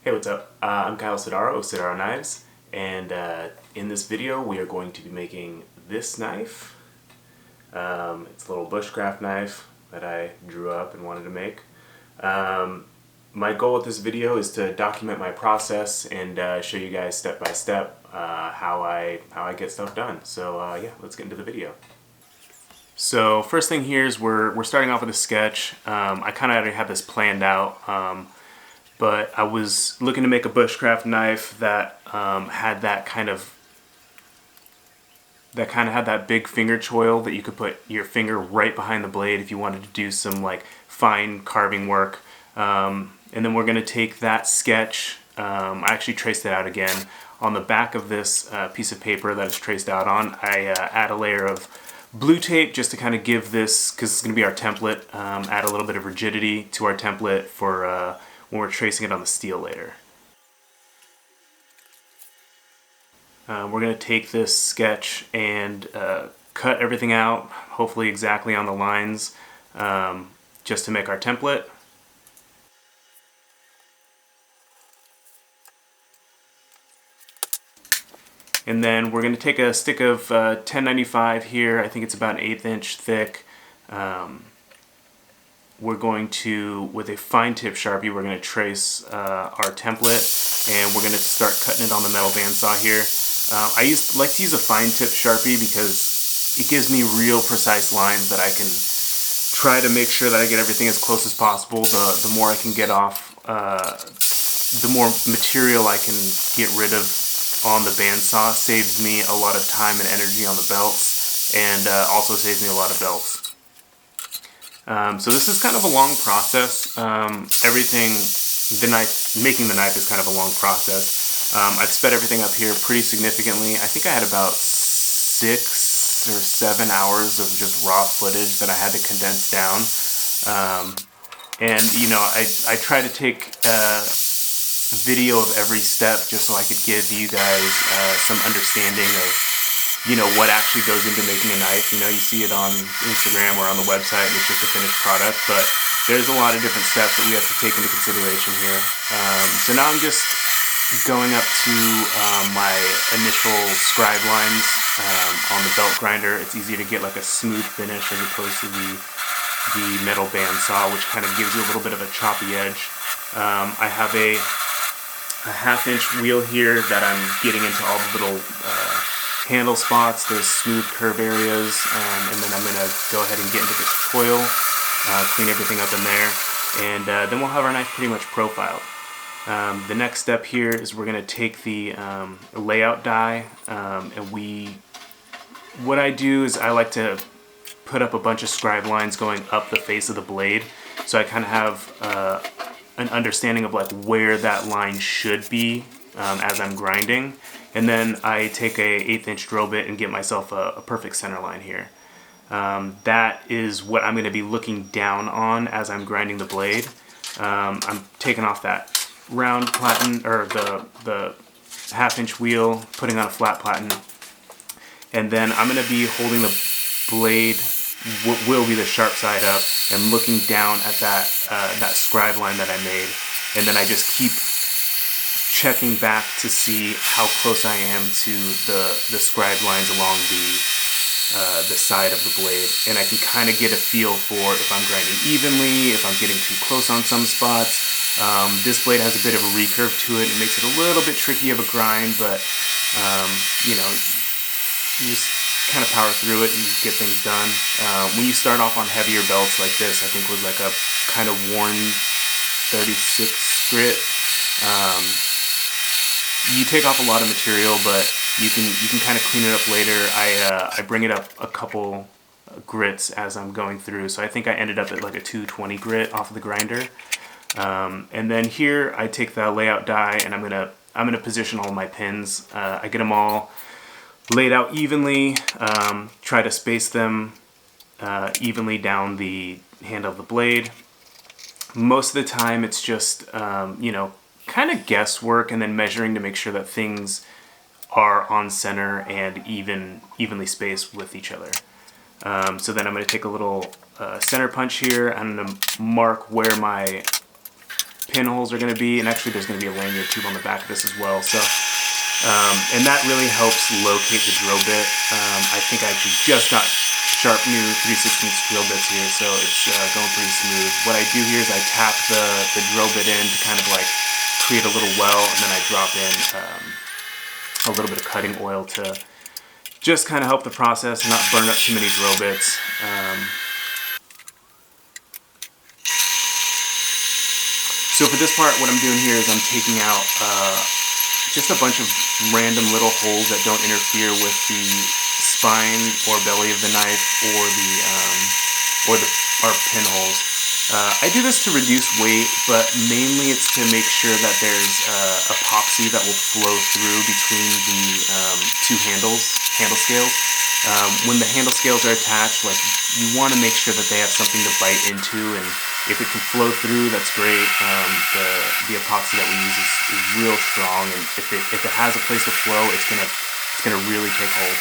Hey, what's up? I'm Kyle Sidaro of Sidaro Knives, and in this video we are going to be making this knife. It's a little bushcraft knife that I drew up and wanted to make. My goal with this video is to document my process and show you guys step by step how I get stuff done. So yeah, let's get into the video. So first thing here is we're starting off with a sketch. I kind of already have this planned out. But I was looking to make a bushcraft knife that had that kind of had that big finger choil that you could put your finger right behind the blade if you wanted to do some like fine carving work. And then we're going to take that sketch. I actually traced it out again on the back of this piece of paper that it's traced out on. I add a layer of blue tape just to kind of give this, because it's going to be our template, add a little bit of rigidity to our template for when we're tracing it on the steel later. We're going to take this sketch and cut everything out, hopefully exactly on the lines, just to make our template. And then we're going to take a stick of 1095 here. I think it's about an 1/8 inch thick. We're going to, with a fine tip Sharpie, we're going to trace our template, and we're going to start cutting it on the metal bandsaw here. I like to use a fine tip Sharpie because it gives me real precise lines that I can try to make sure that I get everything as close as possible. The more I can get off, the more material I can get rid of on the bandsaw. Saves me a lot of time and energy on the belts, and also saves me a lot of belts. So this is kind of a long process. Making the knife is kind of a long process. I've sped everything up here pretty significantly. I think I had about 6 or 7 hours of just raw footage that I had to condense down. And you know, I try to take video of every step just so I could give you guys some understanding of, you know, what actually goes into making a knife. You know, you see it on Instagram or on the website and it's just a finished product, but there's a lot of different steps that we have to take into consideration here. So now I'm just going up to my initial scribe lines on the belt grinder. It's easier to get like a smooth finish as opposed to the metal bandsaw, which kind of gives you a little bit of a choppy edge. I have a 1/2 inch wheel here that I'm getting into all the little handle spots, those smooth curve areas, and then I'm going to go ahead and get into this choil, clean everything up in there, and then we'll have our knife pretty much profiled. The next step here is we're going to take the layout die, and what I do is I like to put up a bunch of scribe lines going up the face of the blade, so I kind of have an understanding of like where that line should be as I'm grinding. And then I take a 1/8 inch drill bit and get myself a perfect center line here. That is what I'm going to be looking down on as I'm grinding the blade. I'm taking off that round platen, or the 1/2 inch wheel, putting on a flat platen, and then I'm going to be holding the blade, will be the sharp side up, and looking down at that scribe line that I made, and then I just keep checking back to see how close I am to the scribe lines along the side of the blade, and I can kind of get a feel for if I'm grinding evenly, if I'm getting too close on some spots. This blade has a bit of a recurve to it. It makes it a little bit tricky of a grind, but you know, you just kind of power through it and get things done. When you start off on heavier belts like this, I think was like a kind of worn 36 grit. You take off a lot of material, but you can kind of clean it up later. I bring it up a couple grits as I'm going through, so I think I ended up at like a 220 grit off of the grinder. And then here I take the layout die and I'm gonna position all my pins. I get them all laid out evenly, try to space them evenly down the handle of the blade. Most of the time it's just you know, kind of guesswork, and then measuring to make sure that things are on center and evenly spaced with each other. So then I'm going to take a little center punch here. I'm going to mark where my pinholes are going to be, and actually there's going to be a lanyard tube on the back of this as well. So, and that really helps locate the drill bit. I think I actually just got sharp new 3/16 drill bits here, so it's going pretty smooth. What I do here is I tap the drill bit in to kind of like create a little well, and then I drop in a little bit of cutting oil to just kind of help the process and not burn up too many drill bits. So for this part, what I'm doing here is I'm taking out just a bunch of random little holes that don't interfere with the spine or belly of the knife or our pinholes. I do this to reduce weight, but mainly it's to make sure that there's epoxy that will flow through between the two handle scales. When the handle scales are attached, like, you want to make sure that they have something to bite into, and if it can flow through, that's great. The epoxy that we use is real strong, and if it has a place to flow, it's gonna really take hold.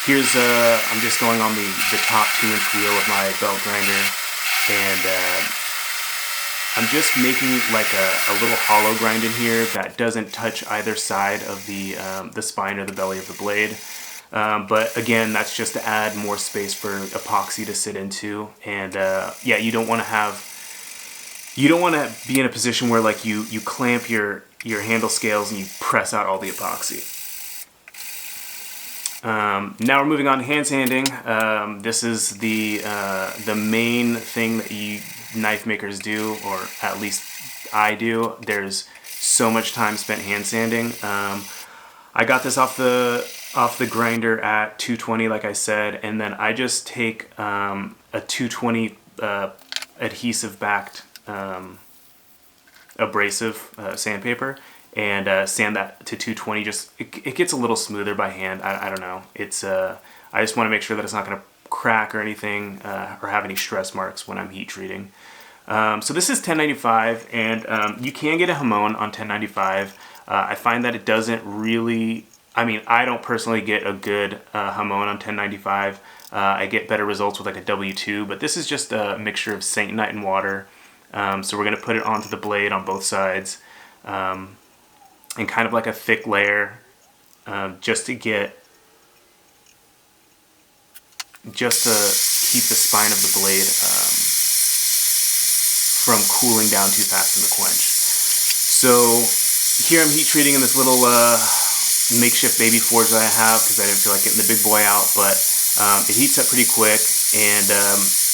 Here's I'm just going on the top 2-inch wheel of my belt grinder, and I'm just making like a little hollow grind in here that doesn't touch either side of the spine or the belly of the blade. But again, that's just to add more space for epoxy to sit into, and yeah, you don't want to be in a position where like you clamp your handle scales and you press out all the epoxy. Now we're moving on to hand sanding. This is the main thing that knife makers do, or at least I do. There's so much time spent hand sanding. I got this off the grinder at 220, like I said, and then I just take a 220 adhesive backed abrasive sandpaper and sand that to 220. Just it gets a little smoother by hand. I don't know. It's I just want to make sure that it's not going to crack or anything or have any stress marks when I'm heat treating. So this is 1095, and you can get a Hamon on 1095. I find that it doesn't really. I mean, I don't personally get a good Hamon on 1095. I get better results with like a W2, but this is just a mixture of Saintonite and water. So we're going to put it onto the blade on both sides, and kind of like a thick layer, just to keep the spine of the blade from cooling down too fast in the quench. So here I'm heat treating in this little makeshift baby forge that I have because I didn't feel like getting the big boy out, but it heats up pretty quick, and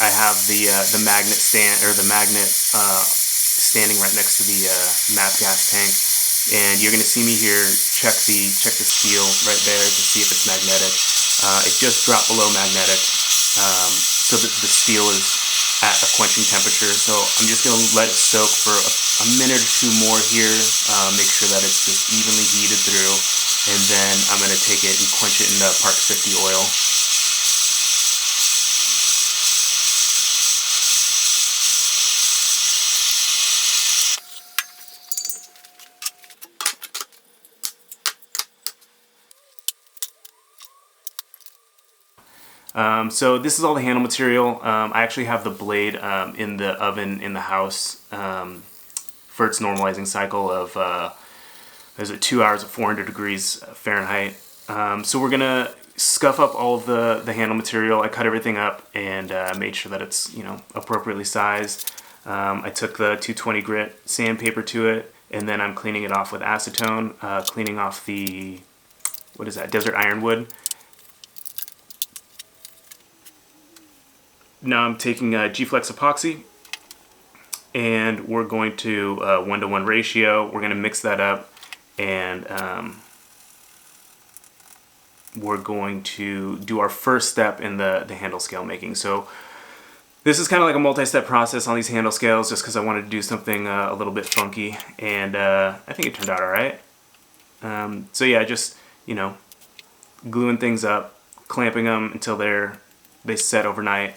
I have the magnet standing right next to the MAP gas tank, and you're gonna see me here check the steel right there to see if it's magnetic. It just dropped below magnetic, so that the steel is at a quenching temperature. So I'm just gonna let it soak for a minute or two more here, make sure that it's just evenly heated through, and then I'm going to take it and quench it in the Park 50 oil. So this is all the handle material. I actually have the blade in the oven in the house for its normalizing cycle of is it 2 hours at 400 degrees Fahrenheit. So we're gonna scuff up all of the handle material. I cut everything up and made sure that it's, you know, appropriately sized. I took the 220 grit sandpaper to it, and then I'm cleaning it off with acetone, cleaning off the, what is that, desert ironwood. Now I'm taking G-Flex epoxy, and we're going to 1-to-1 ratio. We're going to mix that up, and we're going to do our first step in the handle scale making. So this is kind of like a multi-step process on these handle scales, just because I wanted to do something a little bit funky, and I think it turned out all right. So yeah, just, you know, gluing things up, clamping them until they set overnight.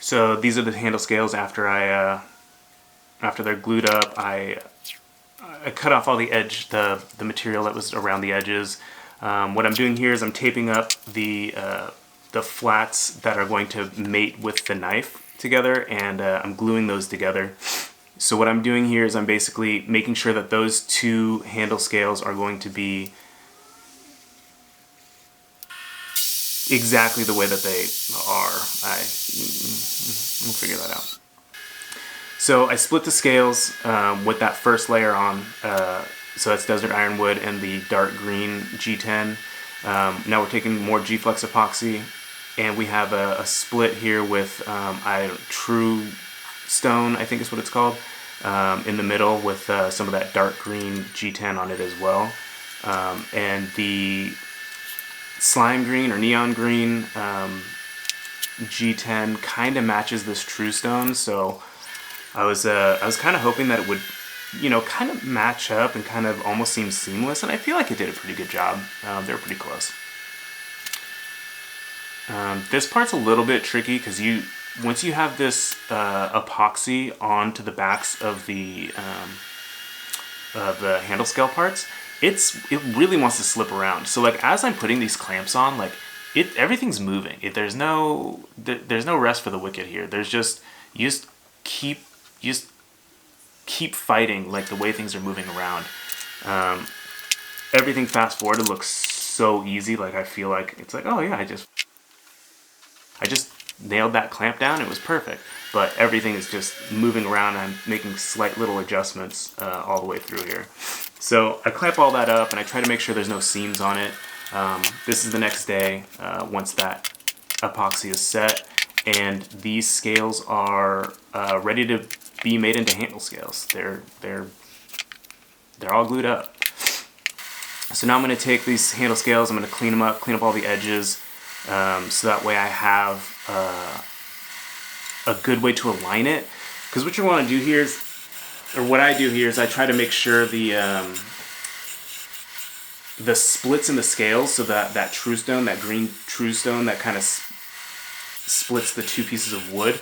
So these are the handle scales after they're glued up. I I cut off all the material that was around the edges. What I'm doing here is I'm taping up the flats that are going to mate with the knife together, and I'm gluing those together. So what I'm doing here is I'm basically making sure that those two handle scales are going to be exactly the way that they are. We'll figure that out. So I split the scales with that first layer on. So that's Desert Ironwood and the dark green G10. Now we're taking more G-Flex epoxy, and we have a split here with True Stone, I think is what it's called, in the middle with some of that dark green G10 on it as well. And the slime green or neon green G10 kind of matches this True Stone, so I was kind of hoping that it would, kind of match up and kind of almost seem seamless, and I feel like it did a pretty good job. They were pretty close. This part's a little bit tricky because once you have this epoxy onto the backs of the handle scale parts, it really wants to slip around. So like as I'm putting these clamps on, like everything's moving. There's no rest for the wicked here. You just keep fighting like the way things are moving around. Everything fast forwarded looks so easy. Like I feel like it's like, oh yeah, I just nailed that clamp down. It was perfect. But everything is just moving around, and I'm making slight little adjustments all the way through here. So I clamp all that up and I try to make sure there's no seams on it. This is the next day once that epoxy is set, and these scales are ready to be made into handle scales. They're all glued up. So now I'm going to take these handle scales, I'm going to clean them up, clean up all the edges, so that way I have a good way to align it. Because what you want to do here is, or what I do here is I try to make sure the splits in the scales, so that True Stone, that green True Stone that kind of splits the two pieces of wood.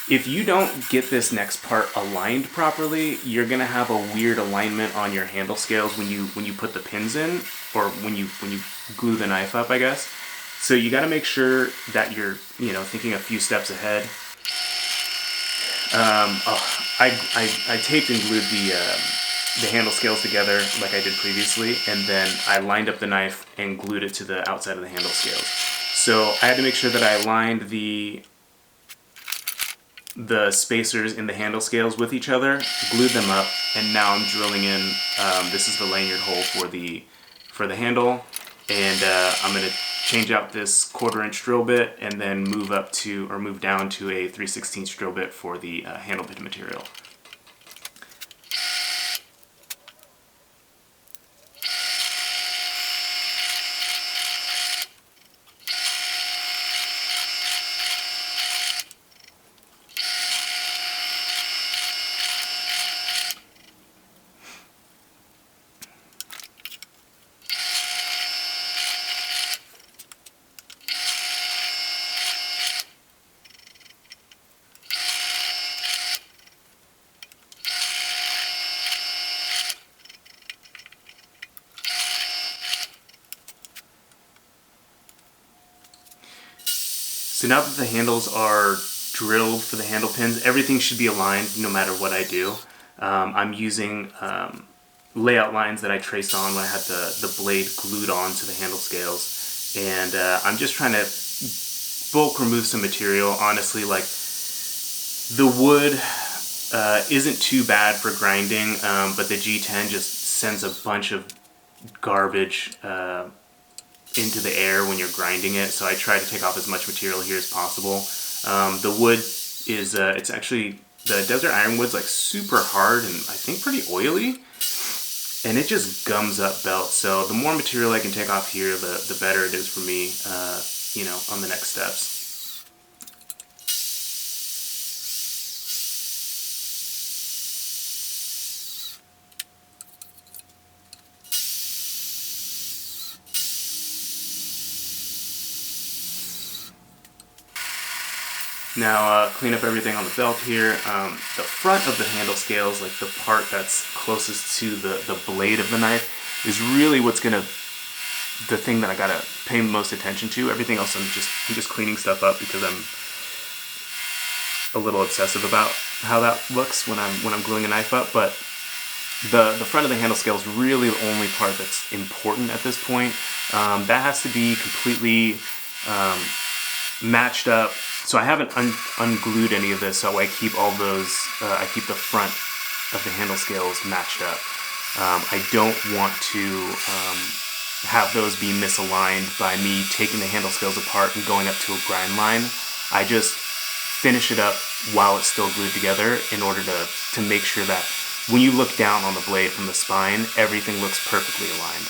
If you don't get this next part aligned properly, you're gonna have a weird alignment on your handle scales when you put the pins in, or when you glue the knife up, I guess. So you got to make sure that you're thinking a few steps ahead. I taped and glued the handle scales together like I did previously, and then I lined up the knife and glued it to the outside of the handle scales. So I had to make sure that I aligned the spacers in the handle scales with each other, glued them up, and now I'm drilling in. This is the lanyard hole for the handle, and I'm going to change out this 1/4 inch drill bit and then move down to a 3/16 drill bit for the handle bit material. So now that the handles are drilled for the handle pins, everything should be aligned no matter what I do. I'm using layout lines that I traced on when I had the blade glued on to the handle scales, and I'm just trying to bulk remove some material. Honestly, like the wood isn't too bad for grinding, but the G10 just sends a bunch of garbage into the air when you're grinding it, so I try to take off as much material here as possible. The wood is, it's actually, the Desert Ironwood's like super hard and I think pretty oily, and it just gums up belt, so the more material I can take off here, the better it is for me, on the next steps. Now clean up everything on the belt here. The front of the handle scales, like the part that's closest to the blade of the knife, is really what's gonna, the thing that I gotta pay most attention to. Everything else I'm just cleaning stuff up because I'm a little obsessive about how that looks when I'm gluing a knife up. But the front of the handle scale is really the only part that's important at this point. That has to be completely matched up. So I haven't unglued any of this, so I keep all those, I keep the front of the handle scales matched up. I don't want to have those be misaligned by me taking the handle scales apart and going up to a grind line. I just finish it up while it's still glued together in order to make sure that when you look down on the blade from the spine, everything looks perfectly aligned.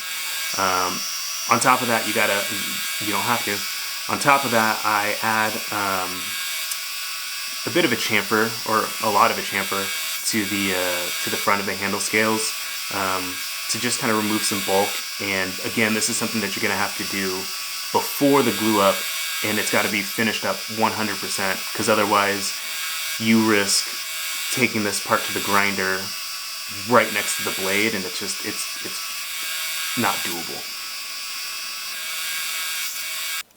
On top of that, you don't have to. On top of that, I add a bit of a chamfer, or a lot of a chamfer, to the front of the handle scales to just kind of remove some bulk. And again, this is something that you're going to have to do before the glue up, and it's got to be finished up 100%, because otherwise you risk taking this part to the grinder right next to the blade, and it's not doable.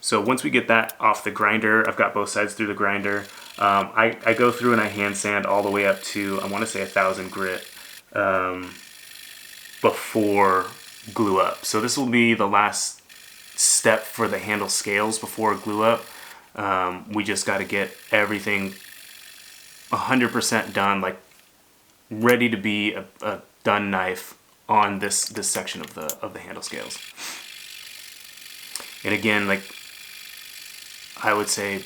So once we get that off the grinder, I've got both sides through the grinder. I go through and I hand sand all the way up to, I want to say 1,000 grit before glue up. So this will be the last step for the handle scales before glue up. We just got to get everything 100% done, like ready to be a done knife on this section of the handle scales. And again, like I would say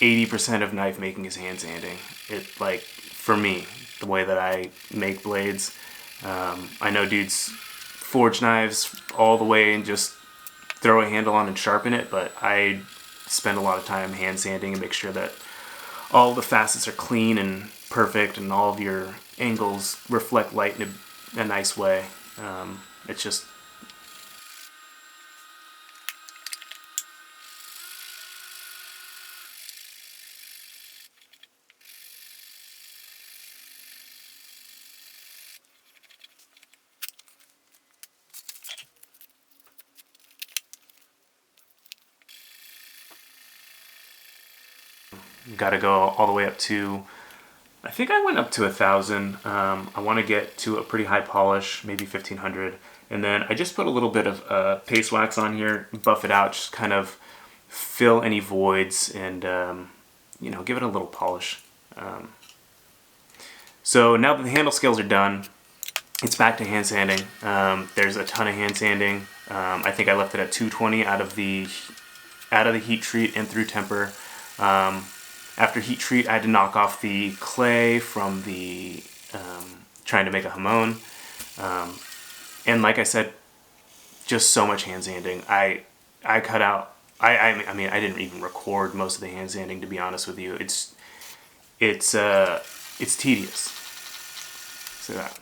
80% of knife making is hand sanding. It, like, for me, the way that I make blades, I know dudes forge knives all the way and just throw a handle on and sharpen it, but I spend a lot of time hand sanding and make sure that all the facets are clean and perfect and all of your angles reflect light in a nice way. It's just, got to go all the way up to, I think I went up to 1,000. I want to get to a pretty high polish, maybe 1,500. And then I just put a little bit of paste wax on here, buff it out, just kind of fill any voids and, give it a little polish. So now that the handle scales are done, it's back to hand sanding. There's a ton of hand sanding. I think I left it at 220 out of the heat treat and through temper. After heat treat, I had to knock off the clay from the trying to make a hamon. And like I said, just so much hand sanding. I cut out. I mean, I didn't even record most of the hand sanding, to be honest with you. It's tedious. See that.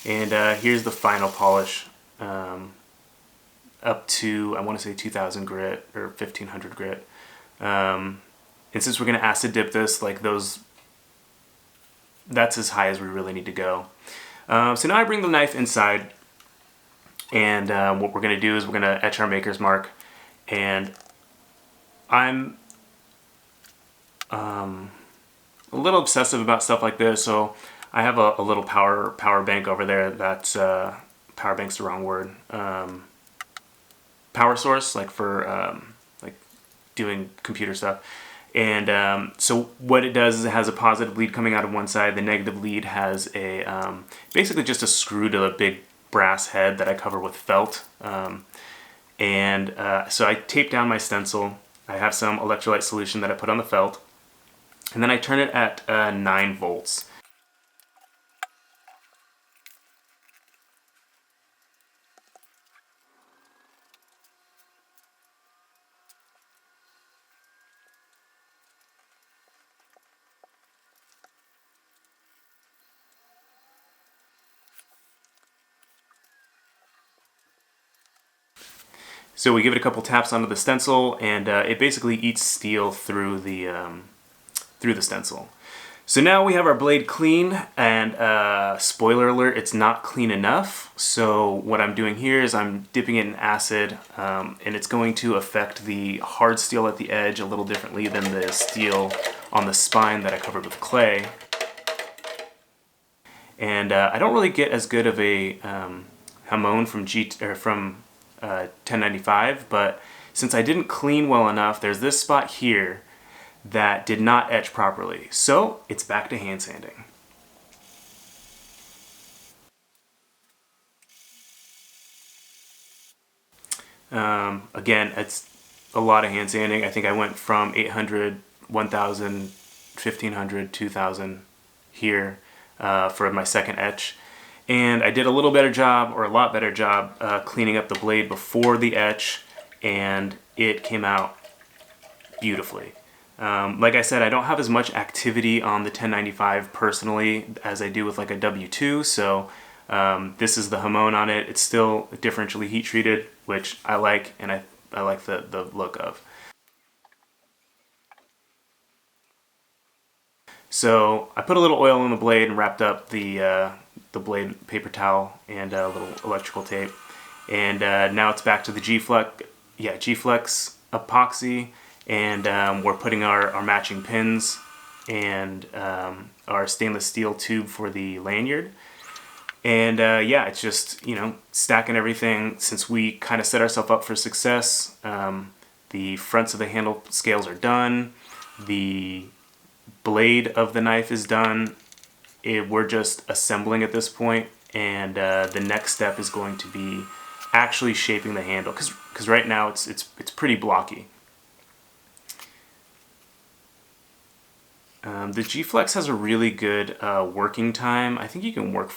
And here's the final polish, up to, I want to say 2,000 grit or 1,500 grit. And since we're going to acid dip this, like that's as high as we really need to go. So now I bring the knife inside, and what we're going to do is we're going to etch our maker's mark. And I'm a little obsessive about stuff like this, so I have a little power bank over there. That's power bank's the wrong word. Power source, like for like doing computer stuff. And so what it does is it has a positive lead coming out of one side. The negative lead has a basically just a screw to a big brass head that I cover with felt. So I tape down my stencil. I have some electrolyte solution that I put on the felt, and then I turn it at 9 volts. So we give it a couple taps onto the stencil, and it basically eats steel through the stencil. So now we have our blade clean, and spoiler alert, it's not clean enough. So what I'm doing here is I'm dipping it in acid, and it's going to affect the hard steel at the edge a little differently than the steel on the spine that I covered with clay. And I don't really get as good of a hamon from 1095, but since I didn't clean well enough, there's this spot here that did not etch properly. So it's back to hand sanding. Again, it's a lot of hand sanding. I think I went from 800, 1000, 1500, 2000 here for my second etch. And I did a little better job, or a lot better job, cleaning up the blade before the etch, and it came out beautifully. Like I said, I don't have as much activity on the 1095 personally as I do with like a W2, so this is the hamon on it. It's still differentially heat treated, which I like, and I like the look of. So I put a little oil on the blade and wrapped up the blade paper towel and a little electrical tape, and now it's back to the G-Flex epoxy. And we're putting our matching pins and our stainless steel tube for the lanyard. And yeah, it's just, stacking everything. Since we kind of set ourselves up for success, the fronts of the handle scales are done. The blade of the knife is done. We're just assembling at this point. And the next step is going to be actually shaping the handle. Because right now it's pretty blocky. The G-Flex has a really good working time. I think you can work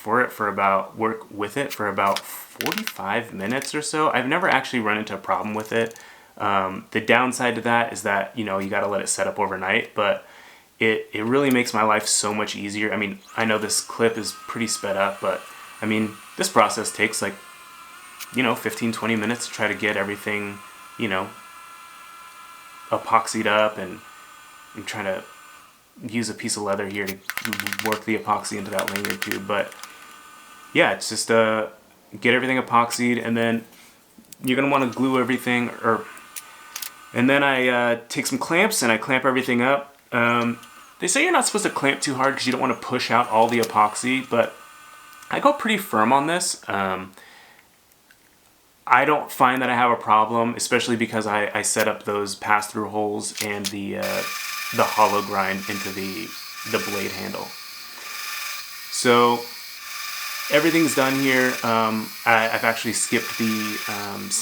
with it for about 45 minutes or so. I've never actually run into a problem with it. The downside to that is that, you got to let it set up overnight, but it really makes my life so much easier. I mean, I know this clip is pretty sped up, but I mean, this process takes like, 15-20 minutes to try to get everything, epoxied up, and I'm trying to use a piece of leather here to work the epoxy into that lanyard tube. But yeah, it's just get everything epoxied, and then you're gonna want to glue everything, and then I take some clamps and I clamp everything up. They say you're not supposed to clamp too hard because you don't want to push out all the epoxy, but I go pretty firm on this. I don't find that I have a problem, especially because I set up those pass-through holes and the hollow grind into the blade handle. So everything's done here. I've actually skipped the hand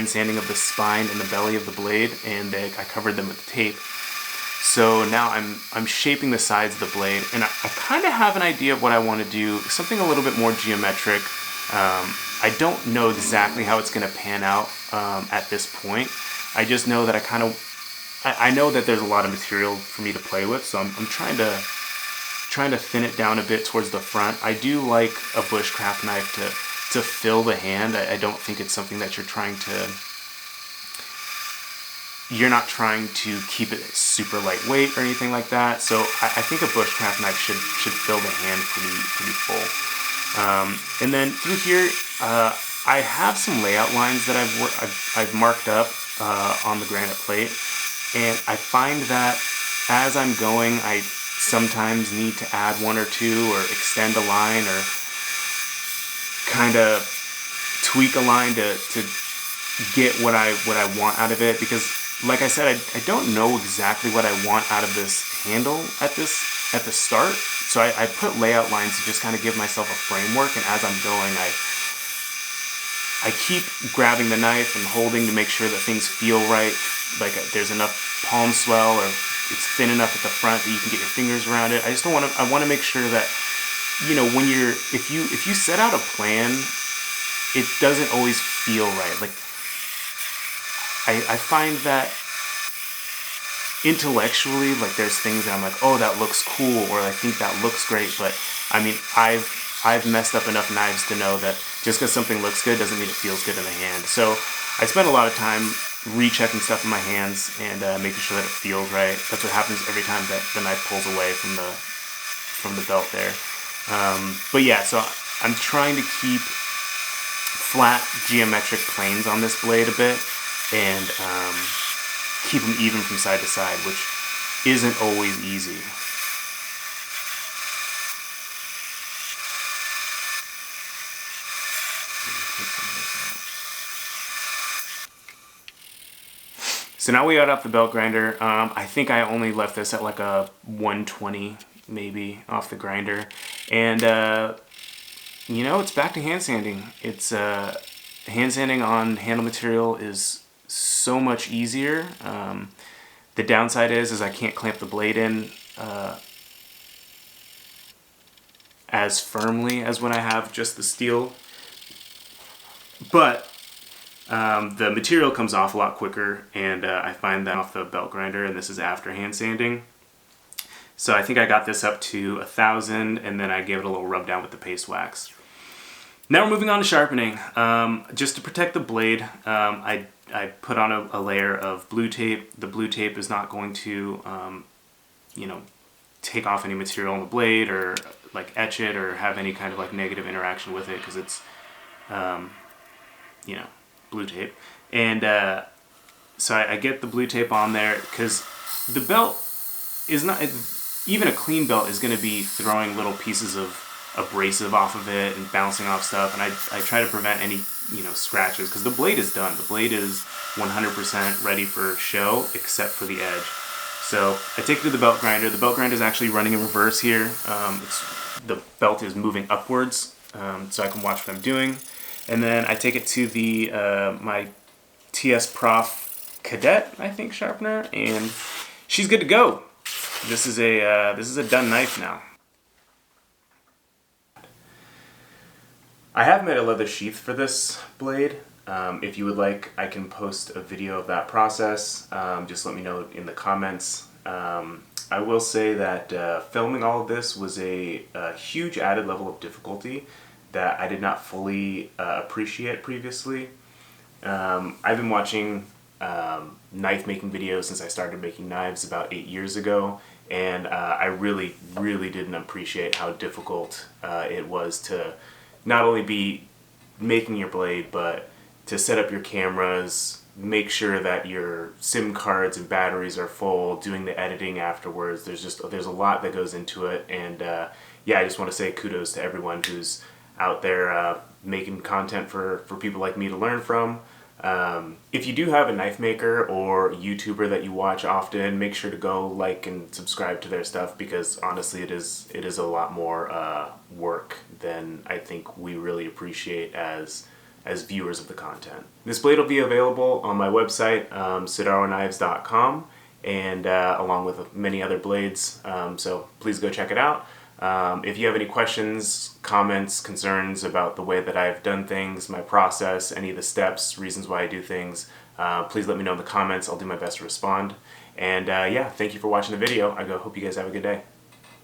sanding of the spine and the belly of the blade, and I covered them with tape. So now I'm shaping the sides of the blade, and I kind of have an idea of what I want to do, something a little bit more geometric. I don't know exactly how it's going to pan out at this point. I just know that I know that there's a lot of material for me to play with, so I'm trying to thin it down a bit towards the front. I do like a bushcraft knife to fill the hand. I don't think it's something that you're not trying to keep it super lightweight or anything like that. So I think a bushcraft knife should fill the hand pretty full. And then through here, I have some layout lines that I've marked up on the granite plate. And I find that as I'm going, I sometimes need to add one or two, or extend a line, or kind of tweak a line to get what I want out of it. Because, like I said, I don't know exactly what I want out of this handle at the start. So I put layout lines to just kind of give myself a framework, and as I'm going, I keep grabbing the knife and holding to make sure that things feel right, like there's enough palm swell, or it's thin enough at the front that you can get your fingers around it. I want to make sure that, if you set out a plan, it doesn't always feel right. Like, I find that intellectually, like, there's things that I'm like, oh, that looks cool, or I think that looks great, but I mean, I've messed up enough knives to know that just because something looks good doesn't mean it feels good in the hand. So I spend a lot of time rechecking stuff in my hands and making sure that it feels right. That's what happens every time that the knife pulls away from the belt there. But yeah, so I'm trying to keep flat geometric planes on this blade a bit and keep them even from side to side, which isn't always easy. So now we got off the belt grinder. I think I only left this at like a 120 maybe off the grinder. And you know, it's back to hand sanding. It's hand sanding on handle material is so much easier. The downside is I can't clamp the blade in as firmly as when I have just the steel. But the material comes off a lot quicker, and I find that off the belt grinder, and this is after hand sanding. So I think I got this up to 1,000, and then I gave it a little rub down with the paste wax. Now we're moving on to sharpening. Just to protect the blade, I put on a layer of blue tape. The blue tape is not going to, you know, take off any material on the blade or like etch it or have any kind of like negative interaction with it, because it's, you know, blue tape. And so I get the blue tape on there because the belt is not, even a clean belt is going to be throwing little pieces of abrasive off of it and bouncing off stuff, and I try to prevent any, you know, scratches, because the blade is done. The blade is 100% ready for show except for the edge. So I take it to the belt grinder. The belt grinder is actually running in reverse here. The belt is moving upwards, so I can watch what I'm doing. And then I take it to the my TS Prof Cadet, I think, sharpener, and she's good to go. This is a done knife now. I have made a leather sheath for this blade. If you would like, I can post a video of that process. Just let me know in the comments. I will say that filming all of this was a huge added level of difficulty that I did not fully appreciate previously. I've been watching knife making videos since I started making knives about 8 years ago, and I really didn't appreciate how difficult it was to not only be making your blade, but to set up your cameras, make sure that your SIM cards and batteries are full, doing the editing afterwards. There's a lot that goes into it, and yeah, I just want to say kudos to everyone who's out there making content for people like me to learn from. If you do have a knife maker or YouTuber that you watch often, make sure to go like and subscribe to their stuff, because honestly it is a lot more work than I think we really appreciate as viewers of the content. This blade will be available on my website, sidaroknives.com, and along with many other blades, so please go check it out. If you have any questions, comments, concerns about the way that I've done things, my process, any of the steps, reasons why I do things, please let me know in the comments. I'll do my best to respond. And yeah, thank you for watching the video. I hope you guys have a good day.